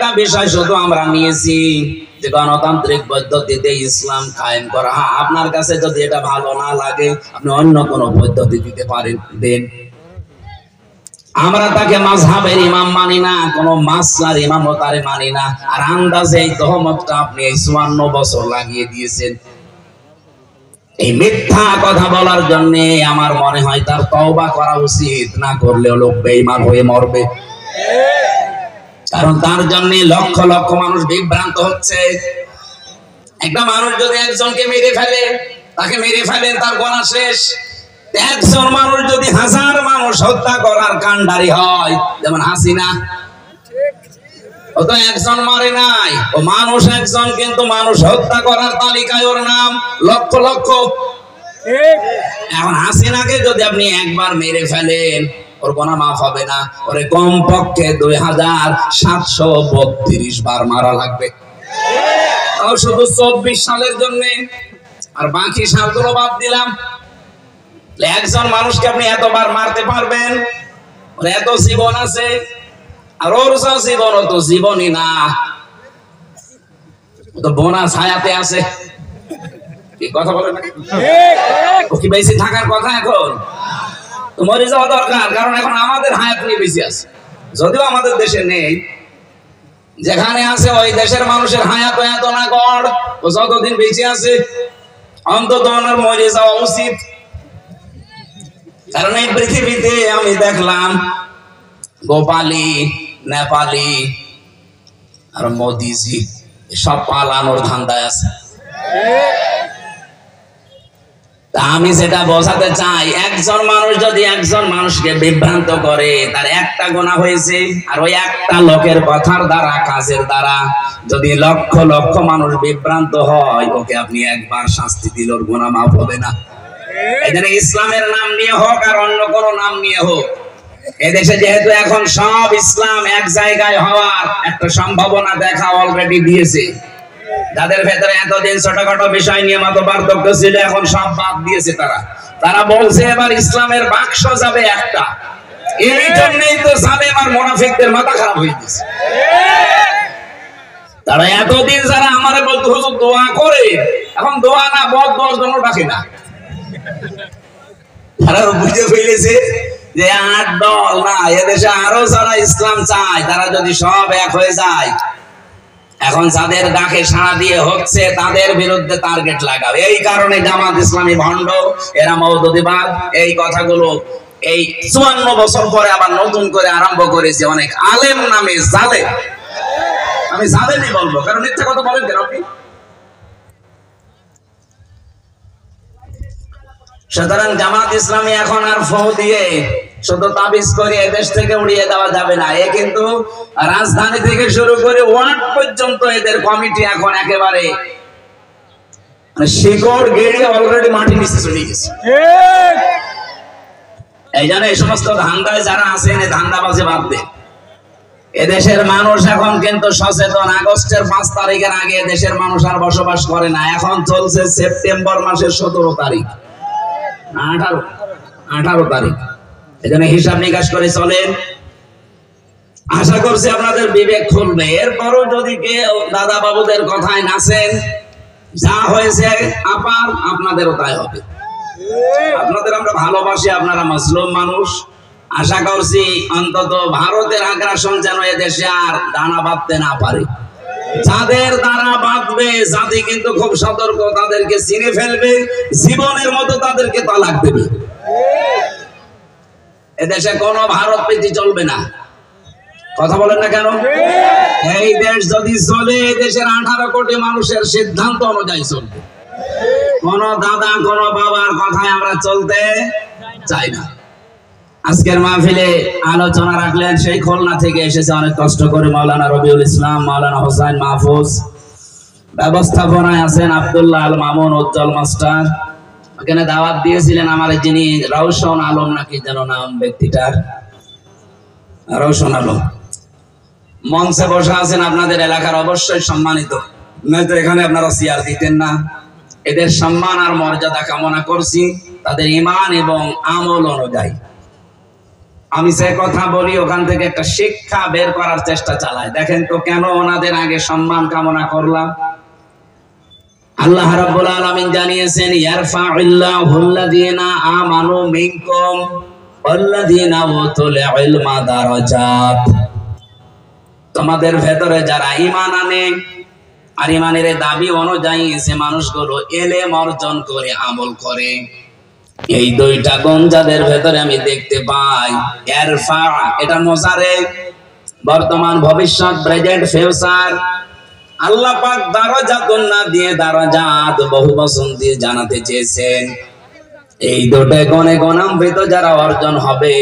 একটা বিষয় শুধু আমরা নিয়েছি যে গণতান্ত্রিক পদ্ধতিতে ইসলাম কায়েম করা। হ্যাঁ, আপনার কাছে যদি এটা ভালো না লাগে আপনি অন্য কোন পদ্ধতি দিতে পারেন, দেন। আমরা তাকে মাযহাবের ইমাম মানি না, কোন মাসলার ইমামতারে মানি না। আর আন্দাজে এই তহমতটা আপনি 54 বছর লাগিয়ে দিয়েছেন এই মিথ্যা কথা বলার জন্য। আমার মনে হয় তার তওবা করা উচিত, না করলে লোক বেঈমান হয়ে মরবে। কারণ তার জন্য লক্ষ লক্ষ মানুষ বিভ্রান্ত হচ্ছে। একটা মানুষ যদি একজনকে মেরে ফেলে, তাকে মেরে ফেলেন, তার গোনা শেষ। একজন মানুষ যদি 1000 মানুষ হত্যা করার কাণ্ডারি হয়, যেমন হাসিনা, ও তো একজন মারে নাই, ও মানুষ একজন, কিন্তু মানুষ হত্যা করার তালিকায় ওর নাম লক্ষ লক্ষ। এখন হাসিনাকে যদি আপনি একবার মেরে ফেলেন, ওর গোনা মাফ হবে না, ওরে কমপক্ষে 2732 বার মারা লাগবে, তাও শুধু 24 সালের জন্য। আর বাকি সালগুলো বাদ দিলাম। একজন মানুষকে আপনি এতবার মারতে পারবেন? ওর এত জীবন আছে, আর ওর জীবন তো জীবনই না, তো বোনাস হায়াতে আছে। কি কথা বলেন? ও কি বেশি থাকার কথা? এখন তো মরে যাওয়া দরকার, কারণ এখন আমাদের হায়াত নিয়ে বেশি আছে। যদিও আমাদের দেশে নেই, যেখানে আছে ওই দেশের মানুষের হায়াত এত না গড়, ও যতদিন বেঁচে আছে অন্তত ওনার মরে যাওয়া উচিত। কারণ এই পৃথিবীতে আমি দেখলাম গোপালী, নেপালি আর মোদিজি সব পালানোর ধান্দায় আছে। আমি যেটা বোঝাতে চাই, একজন মানুষ যদি একজন মানুষকে বিভ্রান্ত করে, তার একটা গুনাহ হয়েছে। আর ওই একটা লোকের কথার দ্বারা, কাজের দ্বারা যদি লক্ষ লক্ষ মানুষ বিভ্রান্ত হয়, ওকে আপনি একবার শাস্তি দিলে ওর গুনাহ মাফ হবে না। এখানে ইসলামের নাম নিয়ে হোক আর অন্য কোনো নাম নিয়ে হোক, এদেশে যেহেতু এখন সব ইসলাম এক জায়গায় হওয়ার একটা সম্ভাবনা দেখা অলরেডি দিয়েছে। যাদের ভেতরে এতদিন ছোটখাটো বিষয় নিয়ে মত পার্থক্য ছিল, এখন সব বাদ দিয়েছে। তারা বলছে এবার ইসলামের বাক্স যাবে একটা। এই জন্যই তো যাবে, আর মুনাফিকদের মাথা খারাপ হয়ে গেছে। তারা এতদিন যারা আমারে বলতো হুজুর দোয়া করে, এখন দোয়া না বদ দোয়ার জন্য ডাকে না। তারা বুঝে ফেলেছে যে 8 দল না, এদেশে আরো যারা ইসলাম চায় তারা যদি সব এক হয়ে যায়, এখন যাদের ডাকে সাড়া দিয়ে হচ্ছে তাদের বিরুদ্ধে টার্গেট লাগাবে। এই কারণে জামাত ইসলামী ভণ্ড, এরা মওদুদিবাদ, এই কথাগুলো এই 54 বছর পরে আবার নতুন করে আরম্ভ করেছে অনেক আলেম নামে জালেম। আমি জালেমই বলবো, কারণ মিথ্যা কথা বলেন কেন আপনি? সুতরাং জামাত ইসলামী এখন আর ফু দিয়ে শুধু তাবিজ করে দেশ থেকে উড়িয়ে দেওয়া যাবে না। এ কিন্তু রাজধানী থেকে শুরু করে ওয়ার্ড পর্যন্ত এদের কমিটি এখন একেবারে শিকড় গেড়ে অলরেডি মাটির নিচে চলে গেছে। এই জন্য এই সমস্ত ধান্দায় যারা আছেন, এই ধান্দাবাজি বাদ দেন। এদেশের মানুষ এখন কিন্তু সচেতন। আগস্টের 5 তারিখের আগে দেশের মানুষ আর বসবাস করে না। এখন চলছে সেপ্টেম্বর মাসের 17 তারিখ, 18 তারিখ। এজন্য হিসাব নিকাশ করে চলেন। আশা করছি আপনাদের বিবেক খুলবে। এরপরও যদি কেউ দাদা বাবুদের কথায় নাচেন, যা হয়েছে আপার আপনাদেরও তাই হবে। আপনাদের আমরা ভালোবাসি, আপনারা মুসলিম মানুষ। আশা করছি অন্তত ভারতের আগ্রাসন যেন এদেশে আর দানা বাঁধতে না পারে। যাদের দ্বারা বাঁধবে জাতি কিন্তু খুব সতর্ক, তাদেরকে চিনে ফেলবে, জীবনের মতো তাদেরকে তালাক দেবে। এদেশে কোনো ভারত প্রীতি চলবে না। কথা বলেন না কেন? এই দেশ যদি চলে, দেশের 18 কোটি মানুষের সিদ্ধান্ত অনুযায়ী চলবে। কোন দাদা কোন বাবার কথায় আমরা চলতে চাই না। আজকের মাহফিলে আলোচনা রাখলেন সেই খুলনা থেকে এসেছে অনেক কষ্ট করে মাওলানা রবিউল ইসলাম, মাওলানা হোসেন মাহফুজ। ব্যবস্থাপনায় আছেন আব্দুল্লাহ আল মামুন উজ্জ্বল মাস্টার। ওখানে দাওয়াত দিয়েছিলেন আমার যিনি রওশন আলম নাকি যেন নাম ব্যক্তিটার, রওশন আলম। মঞ্চে বসে আছেন আপনাদের এলাকার অবশ্যই সম্মানিত, নয়তো এখানে আপনারা চেয়ার দিতেন না। এদের সম্মান আর মর্যাদা কামনা করছি তাদের ঈমান এবং আমল অনুযায়ী। আমি যে কথা বলি ওখান থেকে একটা শিক্ষা বের করার চেষ্টা চালাই। দেখেন তো কেন ওনাদের আগে সম্মান কামনা করলাম। আল্লাহ রাব্বুল আলামিন জানিয়েছেন ইয়ারফাউল্লাহুল্লাযীনা আমানু মিনকুম ওয়াল্লাযীনা উতুল ইলমা দারাজাত। তোমাদের ভেতরে যারা ঈমান আনে আর ঈমানের দাবি অনুযায়ী যে মানুষগুলো ইলম অর্জন করে আমল করে, এই দুইটা গুণ যাদের ভেতরে আমি দেখতে পাই। ইয়ারফা এটা মুজারে, বর্তমান ভবিষ্যৎ প্রেজেন্ট ফিউচার। আল্লাহ পাক দারাজাতুন না দিয়ে দারাজাত বহু বচন দিয়ে জানাতে চেয়েছেন। এই দুটো গুণে গুণান্বিত যারা অর্জন হবে,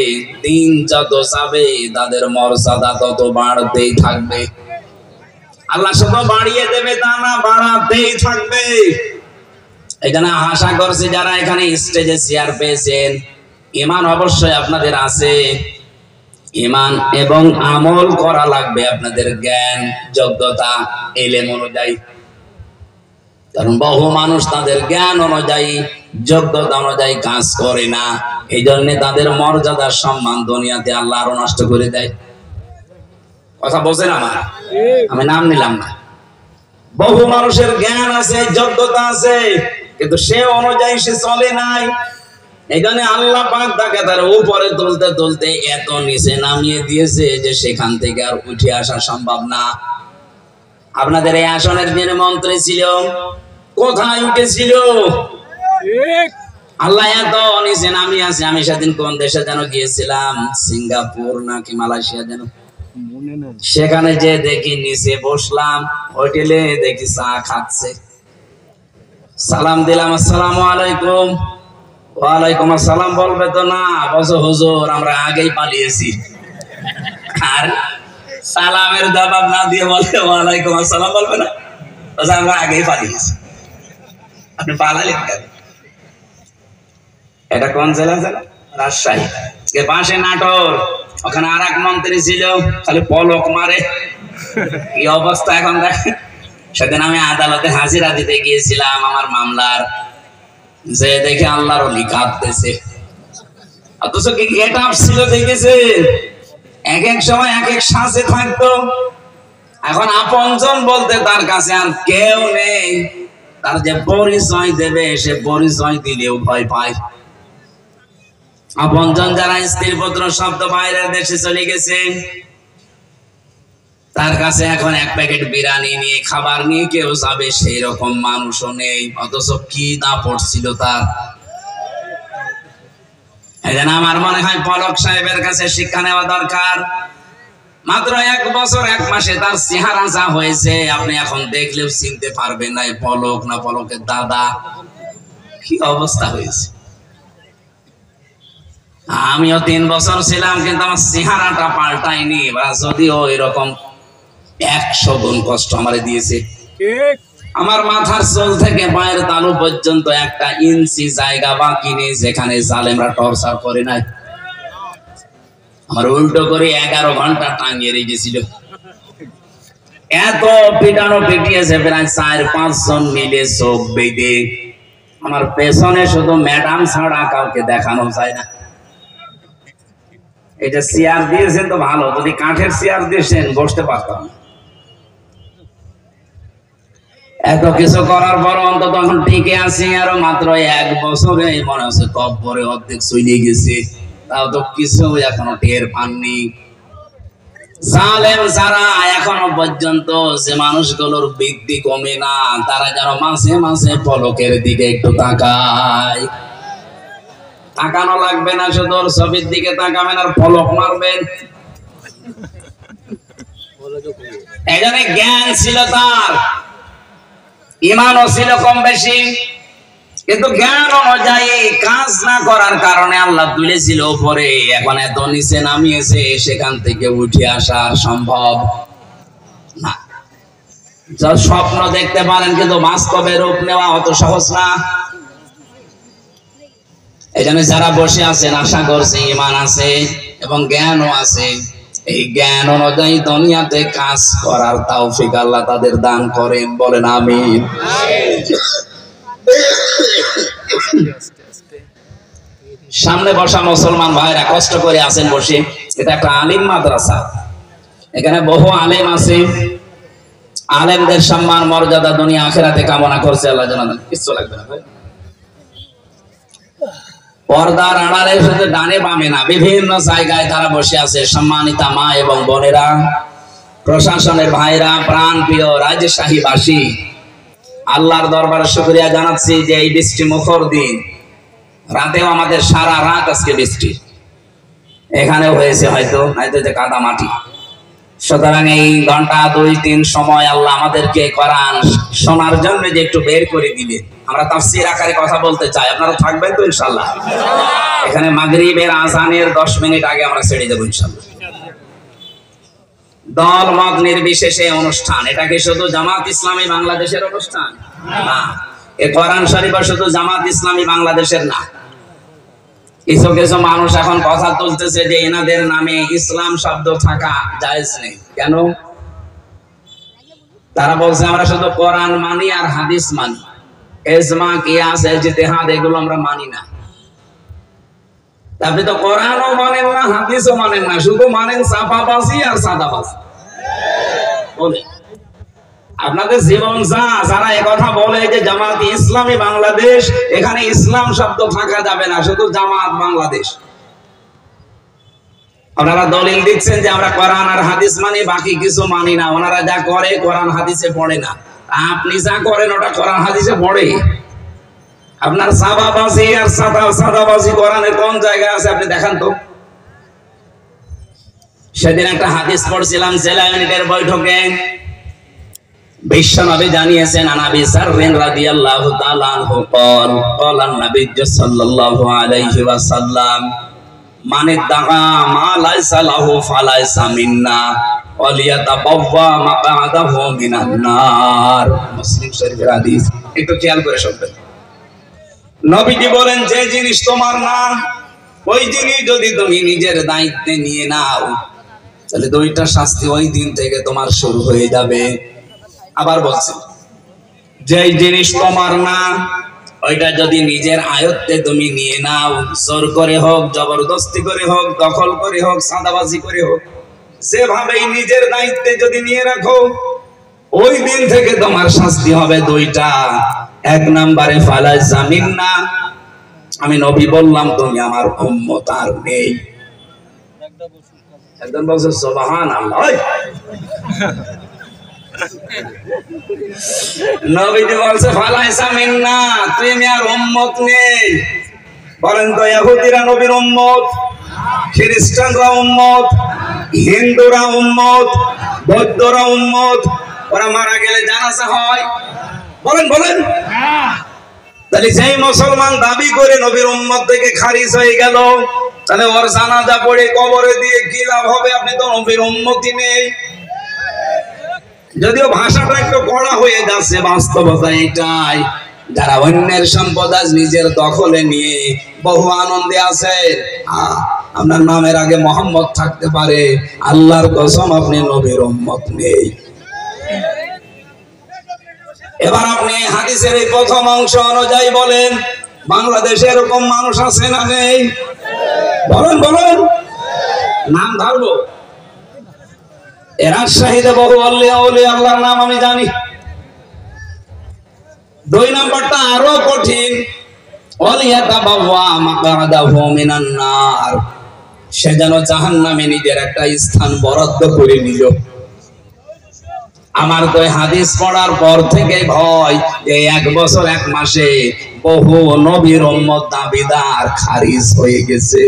দিন যত যাবে তাদের মর্যাদা তত বাড়তেই থাকবে। আল্লাহ শুধু বাড়িয়ে দেবে তা না, বাড়াতেই থাকবে। এখানে আশা করছি যারা এখানে স্টেজে চেয়ার পেয়েছেন, ঈমান অবশ্যই আপনাদের আছে। ঈমান এবং আমল করা লাগবে আপনাদের জ্ঞান যোগ্যতা ইলম অনুযায়ী। কারণ বহু মানুষ তাদের জ্ঞান অনুযায়ী যোগ্যতা অনুযায়ী কাজ করে না, এই জন্য তাদের মর্যাদা সম্মান দুনিয়াতে আল্লাহ আরো নষ্ট করে দেয়। কথা বোঝেন আমার? আমি নাম নিলাম না। বহু মানুষের জ্ঞান আছে, যোগ্যতা আছে, কিন্তু সে অনুযায়ী সে চলে নাই। এখানে আল্লাহ পাক তাকে তার উপরে তুলতে তুলতে এত নিচে নামিয়ে দিয়েছে যে সেখান থেকে আর উঠে আসা সম্ভব না। আপনাদের এই আসনের যিনি মন্ত্রী ছিল কোথায় উঠেছিল? আল্লাহ এত নিচে নামিয়ে আছে। আমি সেদিন কোন দেশে যেন গিয়েছিলাম, সিঙ্গাপুর নাকি মালয়েশিয়া যেন, সেখানে যে দেখি নিচে বসলাম হোটেলে, দেখি চা খাচ্ছে। সালাম দিলাম, আসসালামু আলাইকুম। ওয়ালাইকুম আসসালাম বলবে তো না, বলছো হুজুর আমরা আগেই পালিয়েছি। আর সালামের জবাব না দিয়ে বলে ওয়ালাইকুম আসসালাম বলবে না, আমরা আগেই পালিয়েছি। আপনি পালালেন কেন? এটা কোন জেলা? রাজশাহী। পাশে নাটোর, ওখানে আর এক মন্ত্রী ছিল, খালি পলক মারে। কি অবস্থা এখন দেখেন। সেদিন আমি আদালতে হাজিরা দিতে গিয়েছিলাম আমার মামলার, যে দেখে আল্লাহর ওলি কাঁদতেছে। অথচ কি গেট আপ ছিল দেখেছেন? এক এক সময় এক এক সাজে থাকতো। এখন আপনজন বলতে তার কাছে আর কেউ নেই। তার যে পরিচয় দেবে সে পরিচয় দিলেও ভয় পায়। আপনজন যারা স্ত্রী পুত্র শব্দ বাইরের দেশে চলে গেছে, তার কাছে এখন এক প্যাকেট বিরিয়ানি নিয়ে খাবার নিয়ে কেউ যাবে সেই রকম মানুষও নেই। অথচ কি না পড়ছিল তার। এই জন্য আমার মনে হয় পলক সাহেবের কাছে শিক্ষা নেওয়া দরকার। মাত্র 1 বছর 1 মাসে তার চেহারা যা হয়েছে, আপনি এখন দেখলেও চিনতে পারবেন না পলক না পলকের দাদা। কি অবস্থা হয়েছে। আমিও 3 বছর ছিলাম, কিন্তু আমার চেহারাটা পাল্টায়নি। যদিও এরকম 100 গুণ কষ্ট আমারে দিয়েছে। আমার মাথার চুল থেকে পায়ের তালু পর্যন্ত 1 ইঞ্চি জায়গা বাকি নেই যেখানে জালেমরা টর্চার করে নাই। আমার উল্টো করে 11 ঘন্টা টাঙিয়ে রেখেছিল। এত পিটানো পিটিয়েছে, প্রায় 4-5 জন মিলে চোখ বেঁধে। আমার পেছনে শুধু ম্যাডাম ছাড়া কাউকে দেখানো যায় না। এটা চেয়ার দিয়েছেন তো ভালো, যদি কাঠের চেয়ার দিয়েছেন বসতে পারতাম না। এত কিছু করার পর অন্তত এখন টিকে আছি। আরো মাত্র 1 বছরে মনে হচ্ছে কব্বরে অর্ধেক চলে গেছে, তাও তো কিছু এখনো টের পাননি। জালেম যারা এখনো পর্যন্ত যে মানুষগুলোর বৃদ্ধি কমে না, তারা যেন মাঝে মাঝে পলকের দিকে একটু তাকায়। তাকানো লাগবে না, শুধু ছবির দিকে তাকাবেন আর পলক মারবেন। এই জন্য জ্ঞান ছিল তার, ঈমানও ছিল কম বেশি, কিন্তু জ্ঞান অনুযায়ী কাজ না করার কারণে আল্লাহ তুলেছিল উপরে। এখন এত নিচে নামিয়েছে, সেখান থেকে উঠে আসা সম্ভব না। যা স্বপ্ন দেখতে পারেন, কিন্তু বাস্তবে রূপ নেওয়া অত সহজ না। এই জন্য যারা বসে আছেন আশা করছি ঈমান আছে এবং জ্ঞানও আছে। এই জ্ঞান অনুযায়ী দুনিয়াতে কাজ করার তৌফিক আল্লাহ তাদের দান করেন, বলেন আমিন। সামনে বসা মুসলমান ভাইরা কষ্ট করে আছেন বসে, এটা একটা আলিম মাদ্রাসা, এখানে বহু আলেম আছে। আলেমদের সম্মান মর্যাদা দুনিয়া আখিরাতে কামনা করছে আল্লাহ জানান। কিছু লাগবে না ভাই, পর্দার আড়ালে শুধু ডানে বামে না, বিভিন্ন জায়গায় তারা বসে আছে। সম্মানিতা মা এবং বোনেরা, প্রশাসনের ভাইরা, প্রাণ প্রিয় রাজশাহীবাসী, আল্লাহর দরবারে শুকরিয়া জানাচ্ছি যে এই বৃষ্টি মুখর দিন, রাতেও আমাদের সারা রাত আজকে বৃষ্টি, এখানেও হয়েছে হয়তো যে কাদা মাটি। সুতরাং এই ঘন্টা 2-3 সময় আল্লাহ আমাদেরকে কোরআন শোনার জন্য যে একটু বের করে দিলেন, আমরা তাফসীর আকারে কথা বলতে চাই, আপনারা থাকবেন তো ইনশাআল্লাহ? এখানে মাগরিবের আযানের 10 মিনিট আগে আমরা ছেড়ে দেব ইনশাআল্লাহ। দল মত নির্বিশেষে অনুষ্ঠান, এটা কি শুধু জামাত ইসলামী বাংলাদেশের অনুষ্ঠান না, এই কোরআন শরীফ শুধু জামাত ইসলামী বাংলাদেশের না। কিছু কিছু মানুষ এখন কথা তুলতেছে যে এনাদের নামে ইসলাম শব্দ থাকা জায়েজ নেই। কেন? তারা বলছে আমরা শুধু কোরআন মানি আর হাদিস মানি, ইজমা কিয়াস ইজতিহাদ এগুলো আমরা মানি না। আপনি তো কোরআনও মানেন না, হাদিসও মানেন না, শুধু মানেন চাপাবাজি আর সাদাবাজি। বলে আপনাদের জীবন যারা একথা বলে যে জামাত ইসলামী বাংলাদেশ, এখানে ইসলাম শব্দ থাকা যাবে না, শুধু জামাত বাংলাদেশ। আপনারা দলিল দিচ্ছেন যে আমরা কোরআন আর হাদিস মানি, বাকি কিছু মানি না। ওনারা যা করে কোরআন হাদিসে পড়ে না, আপনি যা করেন ওটা কোরআন হাদিসে পড়ে। আপনার সাবাবাজি আর সাদাবাজি কোরআনের কোন জায়গায় আছে আপনি দেখান তো। সেদিন একটা হাদিস পড়ছিলাম জেলা ইউনিটের বৈঠকে, বিশ্বনবী জানিয়েছেন আনাবি সাররিন রাদিয়াল্লাহু তাআলা আনহু قال قال النبي صلى الله عليه وسلم من ادعى ما ليس له فليس منا وليتبوأ مقعده من النار। মুসলিম শরীফের হাদিস, একটু খেয়াল করে শুনবেন। নবীজি বলেন যে জিনিস তোমার না, ওই জিনিস যদি তুমি নিজের দায়িত্বে নিয়ে নাও, তাহলে দুইটা শাস্তি ওই দিন থেকে তোমার শুরু হয়ে যাবে। আবার বলছি, যে জিনিস তোমার না ওইটা যদি নিজের আয়ত্তে তুমি নিয়ে নাও, জোর করে হোক, জবরদস্তি করে হোক, দখল করে হোক, সাদাবাজি করে হোক, যেভাবেই নিজের দায়িত্বে যদি নিয়ে রাখো, ওই দিন থেকে তোমার শাস্তি হবে দুইটা। 1 নম্বরে ফালাইসা মিন্না, আমি নবী বললাম তুমি আমার উম্মত আর নেই। একজন বলছে সুবহানাল্লাহ। নবীজি বলছে ফালাইসা মিন্না, তুমি আর উম্মত নেই। বলেন তো ইহুদিরা নবীর উম্মত, খ্রিস্টানরা উম্মত, হিন্দুরা উম্মত, বৌদ্ধরা উম্মত, ওরা মারা গেলে জানাজা হয়। বলেন বলেন, তাহলে যেই মুসলমান দাবি করে নবীর উম্মত থেকে খারিজ হয়ে গেল, তাহলে ওর জানাজা পড়ে কবরে দিয়ে কি লাভ হবে? আপনি তো নবীর উম্মতই নেই। যদিও ভাষাটা একটু কড়া হয়ে যাচ্ছে, বাস্তবতা এটাই। যারা অন্যের সম্পদ আজ নিজের দখলে নিয়ে বহু আনন্দে আছে, আপনার নামের আগে মোহাম্মদ থাকতে পারে, আল্লাহর কসম আপনি নবীর উম্মত নেই। এবার আপনি হাদিসের এই প্রথম অংশ অনুযায়ী বলেন, বাংলাদেশে এরকম মানুষ আছে না নেই? বলেন বলেন, নাম ধরবো। এরা শাহিদে বহু আল্লাহর নাম আমি জানি। 2 নম্বরটা আরো কঠিন, ওয়ালিয়াতাবাওয়া মাকআদাহু মিনান নার, সে যেন জাহান্নামে নিজের একটা স্থান বরাদ্দ করে নিল। আমার তো হাদিস পড়ার পর থেকে ভয় যে 1 বছর 1 মাসে বহু নবীর উম্মত দাবিদার খারিজ হয়ে গেছে।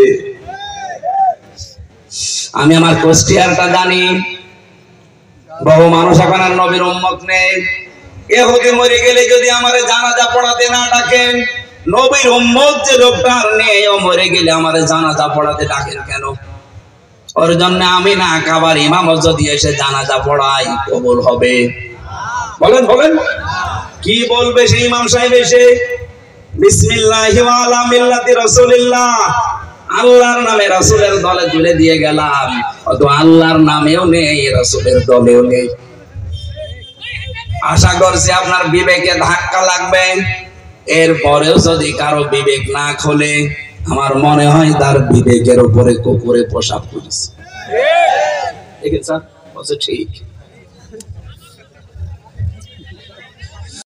আমি আমার কুষ্টিয়ারটা জানি, বহু মানুষ এখন আর নবীর উম্মত নেই। ইহুদি মরে গেলে যদি আমারে জানাজা পড়াতে না ডাকেন, নবীর উম্মত যে লোকটা আর নেই, ও মরে গেলে আমারে জানাজা পড়াতে ডাকেন কেন? ওর জন্য আমি না কাবার ইমাম যদি এসে জানাজা পড়াই কবুল হবে? বলেন বলেন, কি বলবে সেই ইমাম সাহেব এসে? বিসমিল্লাহি ওয়া আলা মিল্লাতি রাসূলিল্লাহ, আল্লাহর নামে রাসূলের দলে তুলে দিয়ে গেলাম, অত আল্লাহর নামেও নেই, রাসূলের দলেও নেই। আশা করছি আপনার বিবেকে ধাক্কা লাগবে। এরপরেও যদি কারো বিবেক না খোলে, আমার মনে হয় তার বিবেকের উপরে কুকুরে প্রসাব করেছে। দেখেন স্যার, ঠিক।